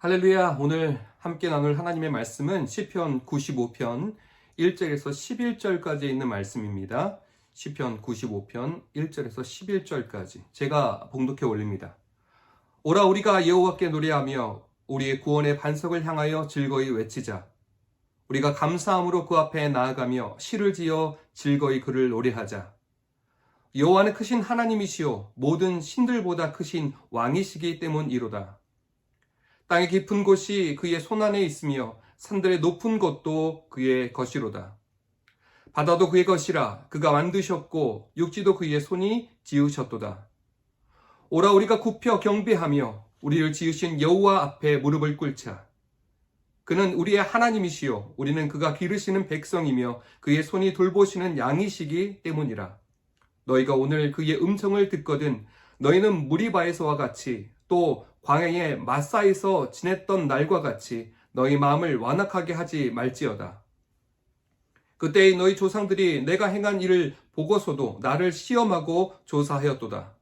할렐루야. 오늘 함께 나눌 하나님의 말씀은 시편 95편 1절에서 11절까지 있는 말씀입니다. 시편 95편 1절에서 11절까지 제가 봉독해 올립니다. 오라 우리가 여호와께 노래하며 우리의 구원의 반석을 향하여 즐거이 외치자. 우리가 감사함으로 그 앞에 나아가며 시를 지어 즐거이 그를 노래하자. 여호와는 크신 하나님이시요 모든 신들보다 크신 왕이시기 때문이로다. 땅의 깊은 곳이 그의 손안에 있으며 산들의 높은 곳도 그의 것이로다. 바다도 그의 것이라 그가 만드셨고 육지도 그의 손이 지으셨도다. 오라 우리가 굽혀 경배하며 우리를 지으신 여호와 앞에 무릎을 꿇자. 그는 우리의 하나님이시요 우리는 그가 기르시는 백성이며 그의 손이 돌보시는 양이시기 때문이라. 너희가 오늘 그의 음성을 듣거든 너희는 무리바에서와 같이 또 광야의 마사에서 지냈던 날과 같이 너희 마음을 완악하게 하지 말지어다. 그때의 너희 조상들이 내가 행한 일을 보고서도 나를 시험하고 조사하였도다.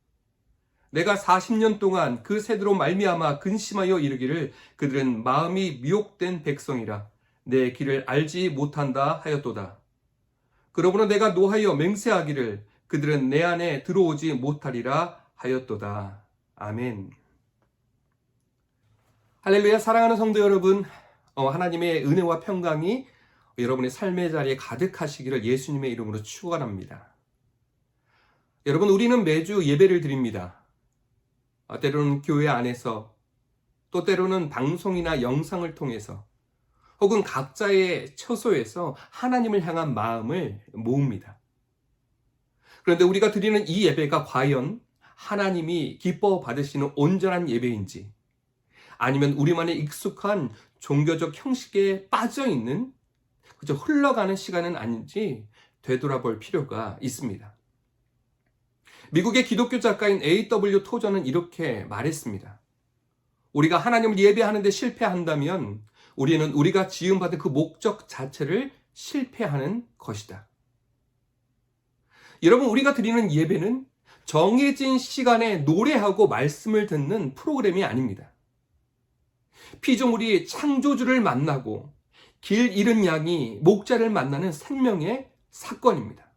내가 40년 동안 그 세대로 말미암아 근심하여 이르기를 그들은 마음이 미혹된 백성이라 내 길을 알지 못한다 하였도다. 그러므로 내가 노하여 맹세하기를 그들은 내 안에 들어오지 못하리라 하였도다. 아멘. 할렐루야. 사랑하는 성도 여러분, 하나님의 은혜와 평강이 여러분의 삶의 자리에 가득하시기를 예수님의 이름으로 축원합니다. 여러분, 우리는 매주 예배를 드립니다. 때로는 교회 안에서, 또 때로는 방송이나 영상을 통해서, 혹은 각자의 처소에서 하나님을 향한 마음을 모읍니다. 그런데 우리가 드리는 이 예배가 과연 하나님이 기뻐 받으시는 온전한 예배인지, 아니면 우리만의 익숙한 종교적 형식에 빠져있는 그저 흘러가는 시간은 아닌지 되돌아볼 필요가 있습니다. 미국의 기독교 작가인 A.W. 토저는 이렇게 말했습니다. 우리가 하나님을 예배하는 데 실패한다면 우리는 우리가 지음받은 그 목적 자체를 실패하는 것이다. 여러분, 우리가 드리는 예배는 정해진 시간에 노래하고 말씀을 듣는 프로그램이 아닙니다. 피조물이 창조주를 만나고 길 잃은 양이 목자를 만나는 생명의 사건입니다.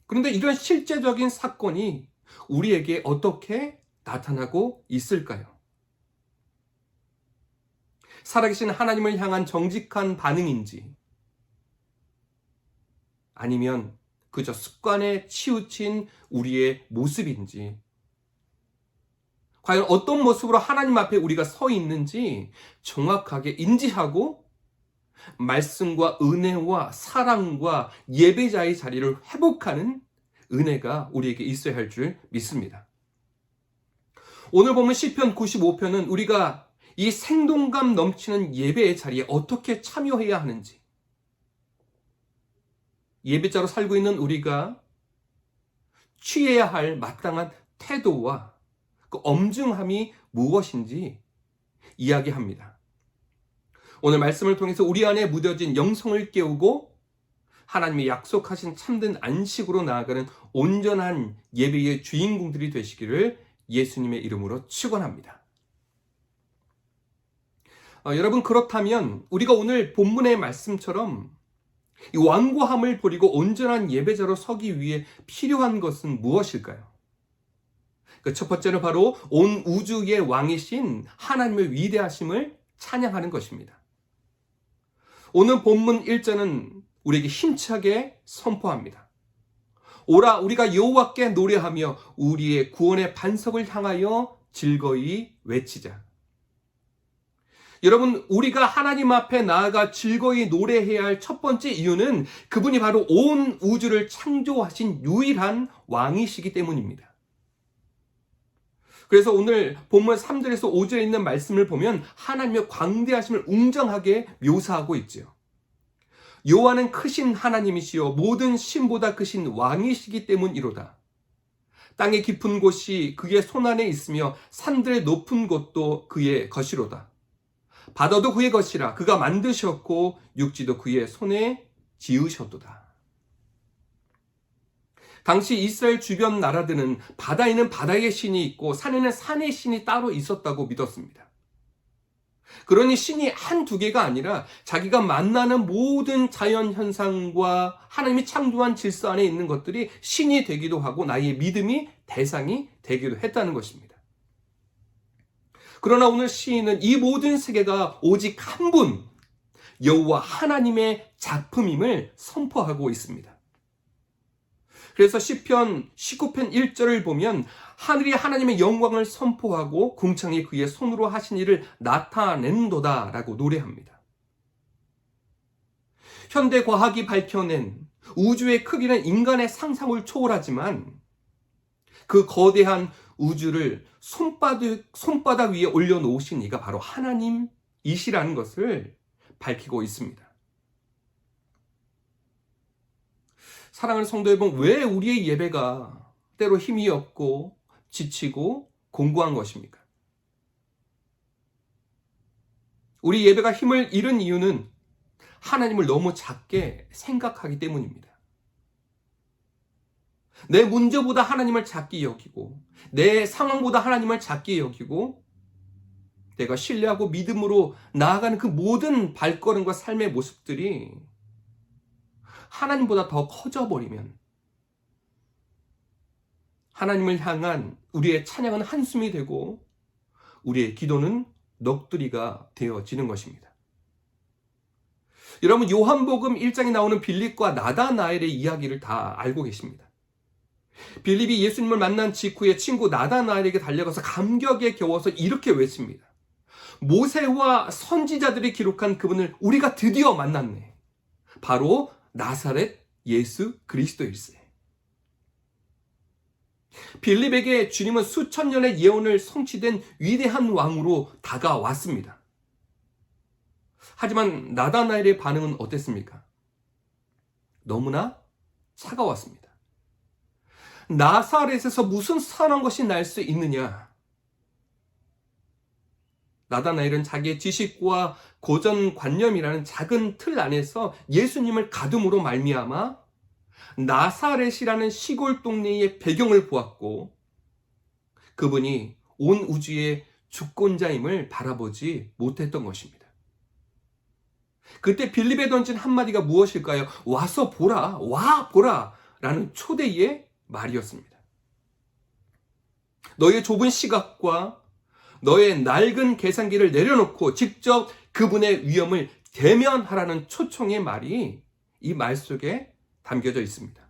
그런데 이런 실제적인 사건이 우리에게 어떻게 나타나고 있을까요? 살아계신 하나님을 향한 정직한 반응인지, 아니면 그저 습관에 치우친 우리의 모습인지, 과연 어떤 모습으로 하나님 앞에 우리가 서 있는지 정확하게 인지하고 말씀과 은혜와 사랑과 예배자의 자리를 회복하는 은혜가 우리에게 있어야 할 줄 믿습니다. 오늘 보면 시편 95편은 우리가 이 생동감 넘치는 예배의 자리에 어떻게 참여해야 하는지, 예배자로 살고 있는 우리가 취해야 할 마땅한 태도와 그 엄중함이 무엇인지 이야기합니다. 오늘 말씀을 통해서 우리 안에 묻어진 영성을 깨우고 하나님이 약속하신 참된 안식으로 나아가는 온전한 예배의 주인공들이 되시기를 예수님의 이름으로 축원합니다. 여러분, 그렇다면 우리가 오늘 본문의 말씀처럼 이 완고함을 버리고 온전한 예배자로 서기 위해 필요한 것은 무엇일까요? 그 첫 번째는 바로 온 우주의 왕이신 하나님의 위대하심을 찬양하는 것입니다. 오늘 본문 1절은 우리에게 힘차게 선포합니다. 오라 우리가 여호와께 노래하며 우리의 구원의 반석을 향하여 즐거이 외치자. 여러분, 우리가 하나님 앞에 나아가 즐거이 노래해야 할 첫 번째 이유는 그분이 바로 온 우주를 창조하신 유일한 왕이시기 때문입니다. 그래서 오늘 본문 3절에서 5절에 있는 말씀을 보면 하나님의 광대하심을 웅장하게 묘사하고 있지요. 여호와는 크신 하나님이시요 모든 신보다 크신 왕이시기 때문이로다. 땅의 깊은 곳이 그의 손안에 있으며 산들의 높은 곳도 그의 것이로다. 바다도 그의 것이라 그가 만드셨고 육지도 그의 손에 지으셨도다. 당시 이스라엘 주변 나라들은 바다에는 바다의 신이 있고 산에는 산의 신이 따로 있었다고 믿었습니다. 그러니 신이 한두 개가 아니라 자기가 만나는 모든 자연 현상과 하나님이 창조한 질서 안에 있는 것들이 신이 되기도 하고 나의 믿음이 대상이 되기도 했다는 것입니다. 그러나 오늘 시인은 이 모든 세계가 오직 한 분, 여호와 하나님의 작품임을 선포하고 있습니다. 그래서 시편 19편 1절을 보면 하늘이 하나님의 영광을 선포하고 궁창이 그의 손으로 하신 일을 나타낸도다 라고 노래합니다. 현대 과학이 밝혀낸 우주의 크기는 인간의 상상을 초월하지만 그 거대한 우주를 손바닥 위에 올려놓으신 이가 바로 하나님이시라는 것을 밝히고 있습니다. 사랑하는 성도 여러분, 왜 우리의 예배가 때로 힘이 없고 지치고 공고한 것입니까? 우리 예배가 힘을 잃은 이유는 하나님을 너무 작게 생각하기 때문입니다. 내 문제보다 하나님을 작게 여기고 내 상황보다 하나님을 작게 여기고 내가 신뢰하고 믿음으로 나아가는 그 모든 발걸음과 삶의 모습들이 하나님보다 더 커져버리면 하나님을 향한 우리의 찬양은 한숨이 되고 우리의 기도는 넋두리가 되어지는 것입니다. 여러분, 요한복음 1장에 나오는 빌립과 나다나엘의 이야기를 다 알고 계십니다. 빌립이 예수님을 만난 직후에 친구 나다나엘에게 달려가서 감격에 겨워서 이렇게 외칩니다. 모세와 선지자들이 기록한 그분을 우리가 드디어 만났네. 바로 나사렛 예수 그리스도일세. 빌립에게 주님은 수천 년의 예언을 성취된 위대한 왕으로 다가왔습니다. 하지만 나다나엘의 반응은 어땠습니까? 너무나 차가웠습니다. 나사렛에서 무슨 선한 것이 날 수 있느냐? 나다나엘은 자기의 지식과 고전관념이라는 작은 틀 안에서 예수님을 가둠으로 말미암아 나사렛이라는 시골 동네의 배경을 보았고 그분이 온 우주의 주권자임을 바라보지 못했던 것입니다. 그때 빌립에 던진 한마디가 무엇일까요? 와서 보라, 와 보라 라는 초대의 말이었습니다. 너의 좁은 시각과 너의 낡은 계산기를 내려놓고 직접 그분의 위엄을 대면하라는 초청의 말이 이 말 속에 담겨져 있습니다.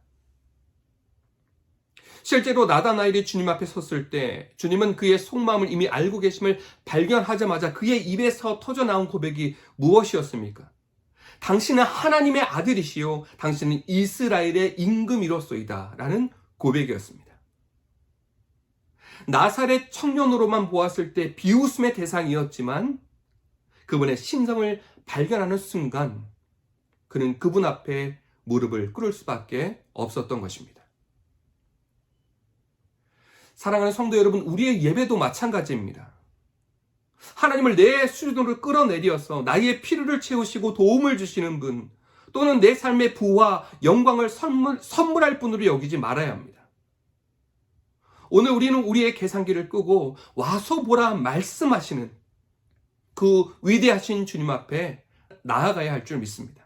실제로 나다나엘이 주님 앞에 섰을 때 주님은 그의 속마음을 이미 알고 계심을 발견하자마자 그의 입에서 터져나온 고백이 무엇이었습니까? 당신은 하나님의 아들이시요 당신은 이스라엘의 임금이로소이다 라는 고백이었습니다. 나사렛 청년으로만 보았을 때 비웃음의 대상이었지만 그분의 신성을 발견하는 순간 그는 그분 앞에 무릎을 꿇을 수밖에 없었던 것입니다. 사랑하는 성도 여러분, 우리의 예배도 마찬가지입니다. 하나님을 내 수준으로 끌어내려서 나의 필요를 채우시고 도움을 주시는 분 또는 내 삶의 부와 영광을 선물할 분으로 여기지 말아야 합니다. 오늘 우리는 우리의 계산기를 끄고 와서 보라 말씀하시는 그 위대하신 주님 앞에 나아가야 할 줄 믿습니다.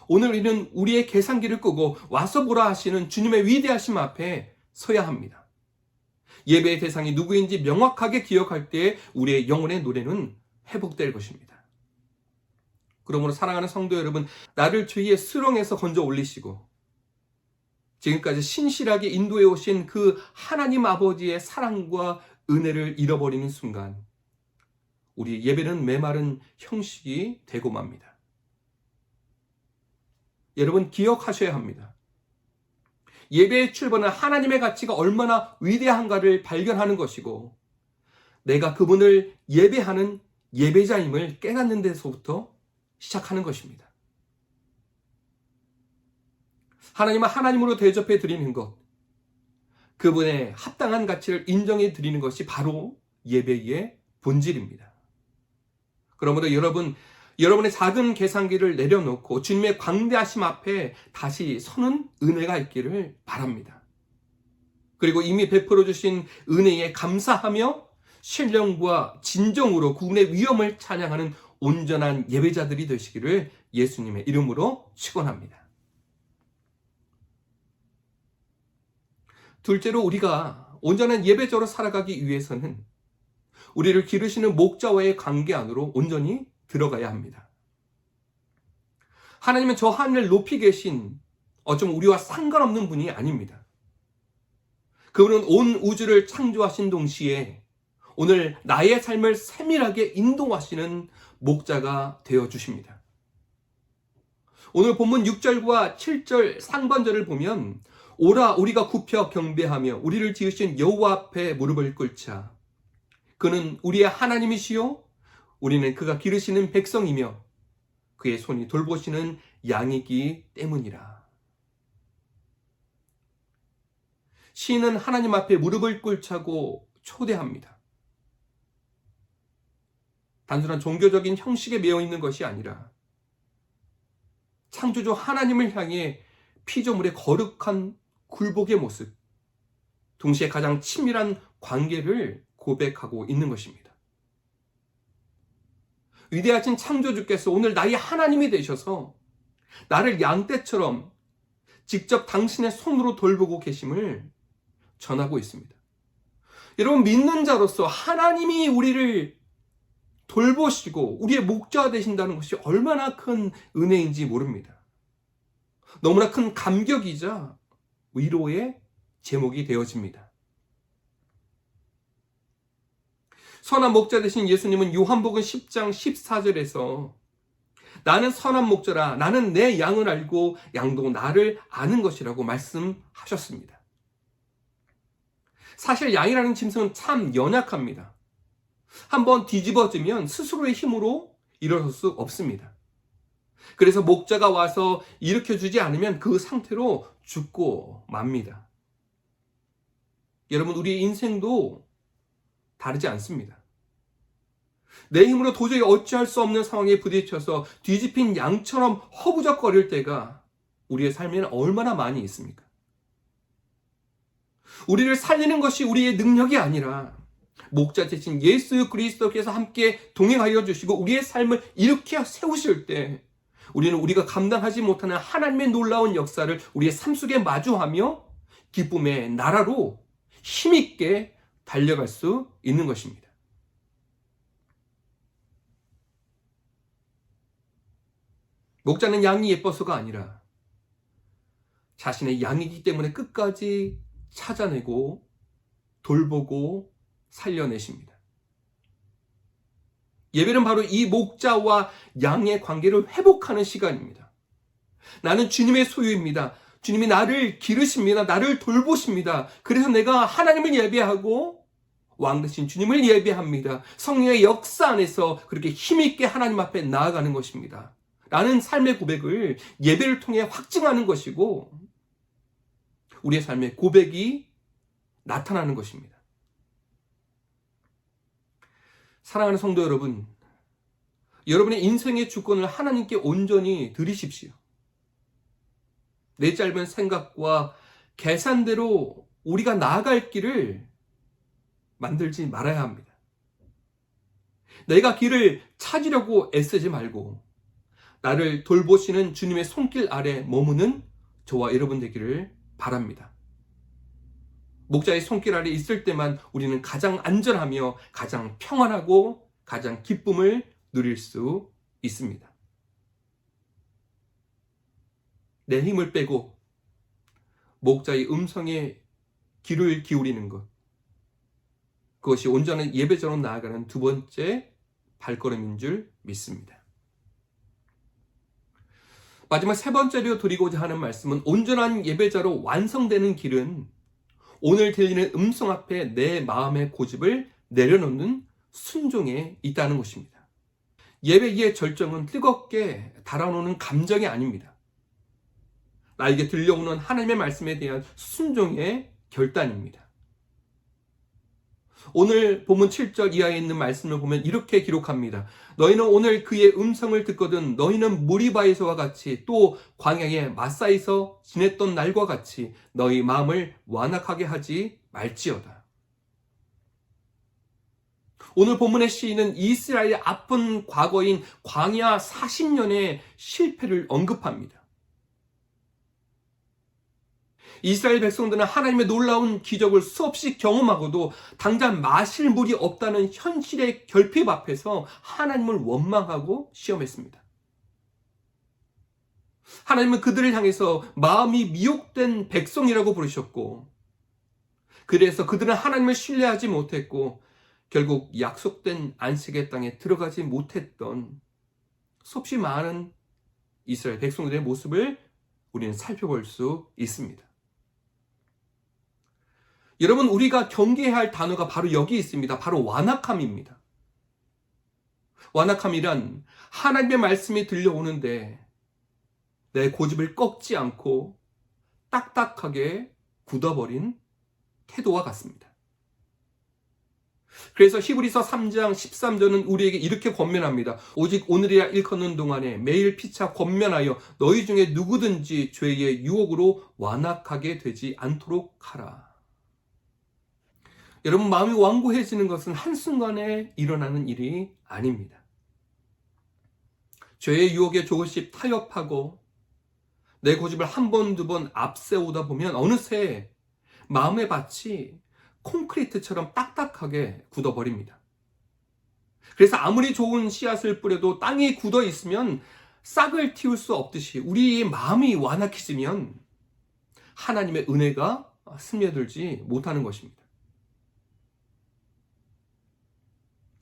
오늘 우리는 우리의 계산기를 끄고 와서 보라 하시는 주님의 위대하심 앞에 서야 합니다. 예배의 대상이 누구인지 명확하게 기억할 때 우리의 영혼의 노래는 회복될 것입니다. 그러므로 사랑하는 성도 여러분, 나를 주의 수렁에서 건져 올리시고 지금까지 신실하게 인도해 오신 그 하나님 아버지의 사랑과 은혜를 잃어버리는 순간 우리 예배는 메마른 형식이 되고 맙니다. 여러분, 기억하셔야 합니다. 예배의 출발은 하나님의 가치가 얼마나 위대한가를 발견하는 것이고 내가 그분을 예배하는 예배자임을 깨닫는 데서부터 시작하는 것입니다. 하나님은 하나님으로 대접해 드리는 것, 그분의 합당한 가치를 인정해 드리는 것이 바로 예배의 본질입니다. 그러므로 여러분의 작은 계산기를 내려놓고 주님의 광대하심 앞에 다시 서는 은혜가 있기를 바랍니다. 그리고 이미 베풀어 주신 은혜에 감사하며 신령과 진정으로 그분의 위엄을 찬양하는 온전한 예배자들이 되시기를 예수님의 이름으로 축원합니다. 둘째로, 우리가 온전한 예배자로 살아가기 위해서는 우리를 기르시는 목자와의 관계 안으로 온전히 들어가야 합니다. 하나님은 저 하늘 높이 계신 어쩜 우리와 상관없는 분이 아닙니다. 그분은 온 우주를 창조하신 동시에 오늘 나의 삶을 세밀하게 인도하시는 목자가 되어주십니다. 오늘 본문 6절과 7절 상반절을 보면 오라 우리가 굽혀 경배하며 우리를 지으신 여호와 앞에 무릎을 꿇자. 그는 우리의 하나님이시요 우리는 그가 기르시는 백성이며 그의 손이 돌보시는 양이기 때문이라. 시인은 하나님 앞에 무릎을 꿇자고 초대합니다. 단순한 종교적인 형식에 매여 있는 것이 아니라 창조주 하나님을 향해 피조물의 거룩한 굴복의 모습, 동시에 가장 친밀한 관계를 고백하고 있는 것입니다. 위대하신 창조주께서 오늘 나의 하나님이 되셔서 나를 양떼처럼 직접 당신의 손으로 돌보고 계심을 전하고 있습니다. 여러분, 믿는 자로서 하나님이 우리를 돌보시고 우리의 목자가 되신다는 것이 얼마나 큰 은혜인지 모릅니다. 너무나 큰 감격이자 위로의 제목이 되어집니다. 선한 목자 되신 예수님은 요한복음 10장 14절에서 나는 선한 목자라, 나는 내 양을 알고 양도 나를 아는 것이라고 말씀하셨습니다. 사실 양이라는 짐승은 참 연약합니다. 한번 뒤집어지면 스스로의 힘으로 일어설 수 없습니다. 그래서 목자가 와서 일으켜주지 않으면 그 상태로 죽고 맙니다. 여러분, 우리의 인생도 다르지 않습니다. 내 힘으로 도저히 어찌할 수 없는 상황에 부딪혀서 뒤집힌 양처럼 허부적거릴 때가 우리의 삶에는 얼마나 많이 있습니까? 우리를 살리는 것이 우리의 능력이 아니라 목자 되신 예수 그리스도께서 함께 동행하여 주시고 우리의 삶을 일으켜 세우실 때 우리는 우리가 감당하지 못하는 하나님의 놀라운 역사를 우리의 삶 속에 마주하며 기쁨의 나라로 힘있게 달려갈 수 있는 것입니다. 목자는 양이 예뻐서가 아니라 자신의 양이기 때문에 끝까지 찾아내고 돌보고 살려내십니다. 예배는 바로 이 목자와 양의 관계를 회복하는 시간입니다. 나는 주님의 소유입니다. 주님이 나를 기르십니다. 나를 돌보십니다. 그래서 내가 하나님을 예배하고 왕 되신 주님을 예배합니다. 성령의 역사 안에서 그렇게 힘있게 하나님 앞에 나아가는 것입니다. 라는 삶의 고백을 예배를 통해 확증하는 것이고 우리의 삶의 고백이 나타나는 것입니다. 사랑하는 성도 여러분, 여러분의 인생의 주권을 하나님께 온전히 드리십시오. 내 짧은 생각과 계산대로 우리가 나아갈 길을 만들지 말아야 합니다. 내가 길을 찾으려고 애쓰지 말고 나를 돌보시는 주님의 손길 아래 머무는 저와 여러분 되기를 바랍니다. 목자의 손길 아래 있을 때만 우리는 가장 안전하며 가장 평안하고 가장 기쁨을 누릴 수 있습니다. 내 힘을 빼고 목자의 음성에 귀를 기울이는 것, 그것이 온전한 예배자로 나아가는 두 번째 발걸음인 줄 믿습니다. 마지막 세 번째로 드리고자 하는 말씀은 온전한 예배자로 완성되는 길은 오늘 들리는 음성 앞에 내 마음의 고집을 내려놓는 순종에 있다는 것입니다. 예배의 절정은 뜨겁게 달아오르는 감정이 아닙니다. 나에게 들려오는 하나님의 말씀에 대한 순종의 결단입니다. 오늘 본문 7절 이하에 있는 말씀을 보면 이렇게 기록합니다. 너희는 오늘 그의 음성을 듣거든 너희는 무리바에서와 같이 또 광야의 마사에서 지냈던 날과 같이 너희 마음을 완악하게 하지 말지어다. 오늘 본문의 시인은 이스라엘의 아픈 과거인 광야 40년의 실패를 언급합니다. 이스라엘 백성들은 하나님의 놀라운 기적을 수없이 경험하고도 당장 마실 물이 없다는 현실의 결핍 앞에서 하나님을 원망하고 시험했습니다. 하나님은 그들을 향해서 마음이 미혹된 백성이라고 부르셨고, 그래서 그들은 하나님을 신뢰하지 못했고 결국 약속된 안식의 땅에 들어가지 못했던 수없이 많은 이스라엘 백성들의 모습을 우리는 살펴볼 수 있습니다. 여러분, 우리가 경계해야 할 단어가 바로 여기 있습니다. 바로 완악함입니다. 완악함이란 하나님의 말씀이 들려오는데 내 고집을 꺾지 않고 딱딱하게 굳어버린 태도와 같습니다. 그래서 히브리서 3장 13절은 우리에게 이렇게 권면합니다. 오직 오늘이야 일컫는 동안에 매일 피차 권면하여 너희 중에 누구든지 죄의 유혹으로 완악하게 되지 않도록 하라. 여러분, 마음이 완고해지는 것은 한순간에 일어나는 일이 아닙니다. 죄의 유혹에 조금씩 타협하고 내 고집을 한 번, 두 번 앞세우다 보면 어느새 마음의 밭이 콘크리트처럼 딱딱하게 굳어버립니다. 그래서 아무리 좋은 씨앗을 뿌려도 땅이 굳어 있으면 싹을 틔울 수 없듯이 우리의 마음이 완악해지면 하나님의 은혜가 스며들지 못하는 것입니다.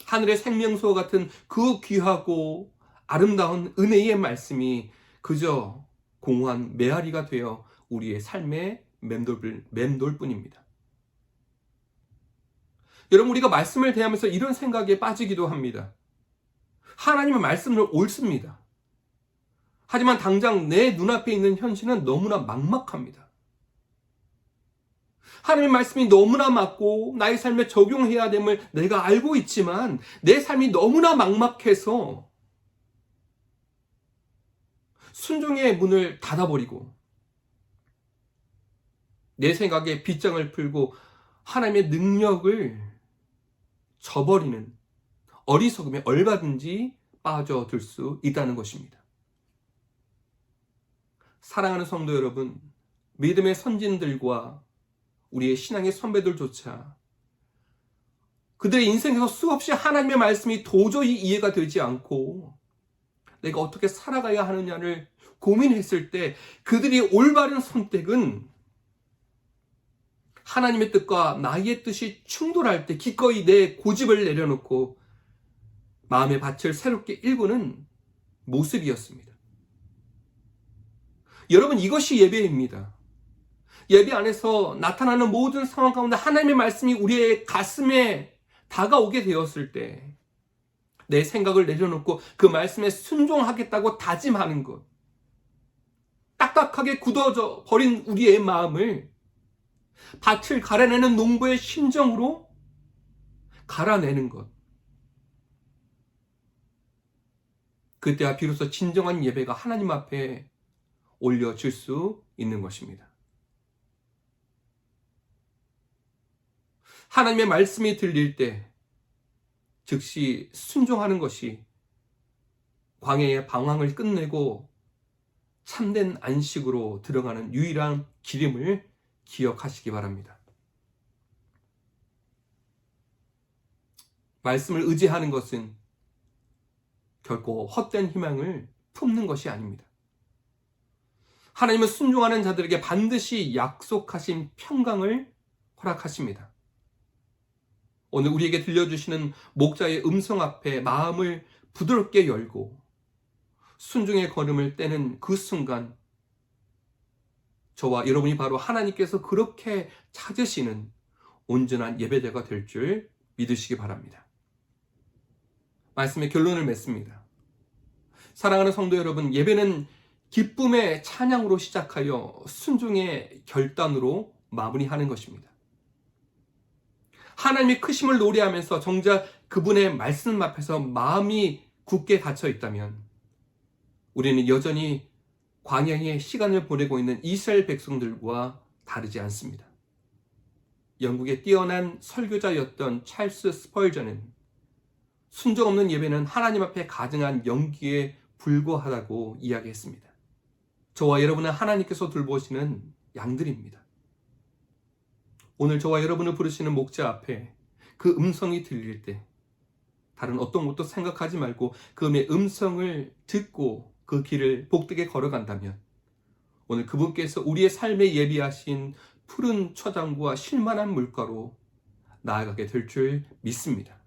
하늘의 생명수와 같은 그 귀하고 아름다운 은혜의 말씀이 그저 공허한 메아리가 되어 우리의 삶의 맴돌 뿐입니다. 여러분, 우리가 말씀을 대하면서 이런 생각에 빠지기도 합니다. 하나님의 말씀은 옳습니다. 하지만 당장 내 눈앞에 있는 현실은 너무나 막막합니다. 하나님의 말씀이 너무나 맞고 나의 삶에 적용해야 됨을 내가 알고 있지만 내 삶이 너무나 막막해서 순종의 문을 닫아버리고 내 생각에 빗장을 풀고 하나님의 능력을 저버리는 어리석음에 얼마든지 빠져들 수 있다는 것입니다. 사랑하는 성도 여러분, 믿음의 선진들과 우리의 신앙의 선배들조차 그들의 인생에서 수없이 하나님의 말씀이 도저히 이해가 되지 않고 내가 어떻게 살아가야 하느냐를 고민했을 때 그들이 올바른 선택은 하나님의 뜻과 나의 뜻이 충돌할 때 기꺼이 내 고집을 내려놓고 마음의 밭을 새롭게 일구는 모습이었습니다. 여러분, 이것이 예배입니다. 예배 안에서 나타나는 모든 상황 가운데 하나님의 말씀이 우리의 가슴에 다가오게 되었을 때 내 생각을 내려놓고 그 말씀에 순종하겠다고 다짐하는 것, 딱딱하게 굳어져 버린 우리의 마음을 밭을 갈아내는 농부의 심정으로 갈아내는 것, 그때야 비로소 진정한 예배가 하나님 앞에 올려질 수 있는 것입니다. 하나님의 말씀이 들릴 때 즉시 순종하는 것이 광야의 방황을 끝내고 참된 안식으로 들어가는 유일한 길임을 기억하시기 바랍니다. 말씀을 의지하는 것은 결코 헛된 희망을 품는 것이 아닙니다. 하나님은 순종하는 자들에게 반드시 약속하신 평강을 허락하십니다. 오늘 우리에게 들려주시는 목자의 음성 앞에 마음을 부드럽게 열고 순종의 걸음을 떼는 그 순간 저와 여러분이 바로 하나님께서 그렇게 찾으시는 온전한 예배자가 될 줄 믿으시기 바랍니다. 말씀의 결론을 맺습니다. 사랑하는 성도 여러분, 예배는 기쁨의 찬양으로 시작하여 순종의 결단으로 마무리하는 것입니다. 하나님의 크심을 노래하면서 정작 그분의 말씀 앞에서 마음이 굳게 닫혀 있다면 우리는 여전히 광야의 시간을 보내고 있는 이스라엘 백성들과 다르지 않습니다. 영국의 뛰어난 설교자였던 찰스 스펄전은 순종 없는 예배는 하나님 앞에 가증한 연기에 불과하다고 이야기했습니다. 저와 여러분은 하나님께서 돌보시는 양들입니다. 오늘 저와 여러분을 부르시는 목자 앞에 그 음성이 들릴 때 다른 어떤 것도 생각하지 말고 그의 음성을 듣고 그 길을 복되게 걸어간다면 오늘 그분께서 우리의 삶에 예비하신 푸른 초장과 쉴만한 물가로 나아가게 될 줄 믿습니다.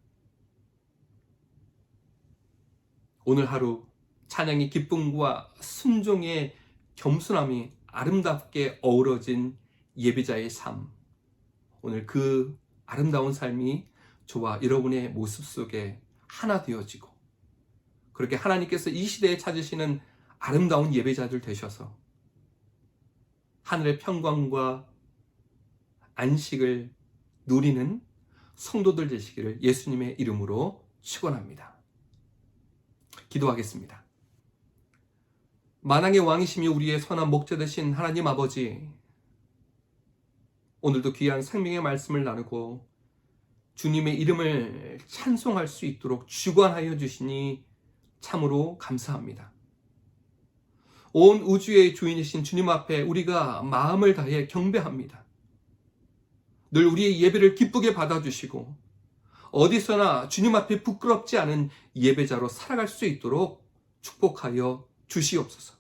오늘 하루 찬양의 기쁨과 순종의 겸손함이 아름답게 어우러진 예배자의 삶, 오늘 그 아름다운 삶이 저와 여러분의 모습 속에 하나 되어지고 그렇게 하나님께서 이 시대에 찾으시는 아름다운 예배자들 되셔서 하늘의 평강과 안식을 누리는 성도들 되시기를 예수님의 이름으로 축원합니다. 기도하겠습니다. 만왕의 왕이시며 우리의 선한 목자 되신 하나님 아버지, 오늘도 귀한 생명의 말씀을 나누고 주님의 이름을 찬송할 수 있도록 주관하여 주시니 참으로 감사합니다. 온 우주의 주인이신 주님 앞에 우리가 마음을 다해 경배합니다. 늘 우리의 예배를 기쁘게 받아주시고 어디서나 주님 앞에 부끄럽지 않은 예배자로 살아갈 수 있도록 축복하여 주시옵소서.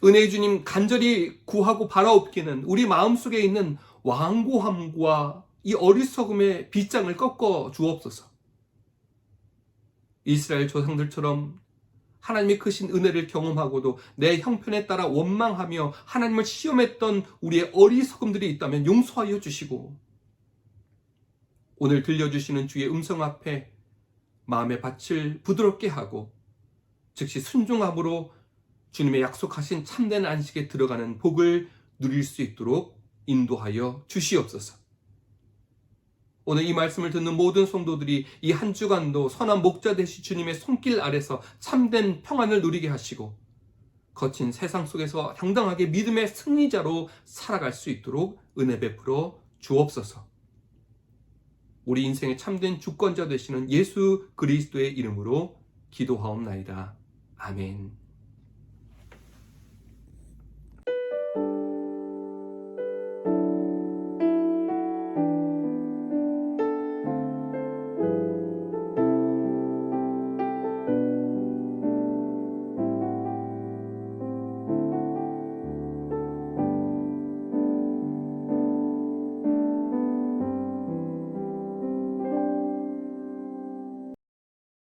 은혜의 주님, 간절히 구하고 바라옵기는 우리 마음속에 있는 완고함과 이 어리석음의 빗장을 꺾어 주옵소서. 이스라엘 조상들처럼 하나님의 크신 은혜를 경험하고도 내 형편에 따라 원망하며 하나님을 시험했던 우리의 어리석음들이 있다면 용서하여 주시고 오늘 들려주시는 주의 음성 앞에 마음의 밭을 부드럽게 하고 즉시 순종함으로 주님의 약속하신 참된 안식에 들어가는 복을 누릴 수 있도록 인도하여 주시옵소서. 오늘 이 말씀을 듣는 모든 성도들이 이 한 주간도 선한 목자 되신 주님의 손길 아래서 참된 평안을 누리게 하시고 거친 세상 속에서 당당하게 믿음의 승리자로 살아갈 수 있도록 은혜 베풀어 주옵소서. 우리 인생의 참된 주권자 되시는 예수 그리스도의 이름으로 기도하옵나이다. 아멘.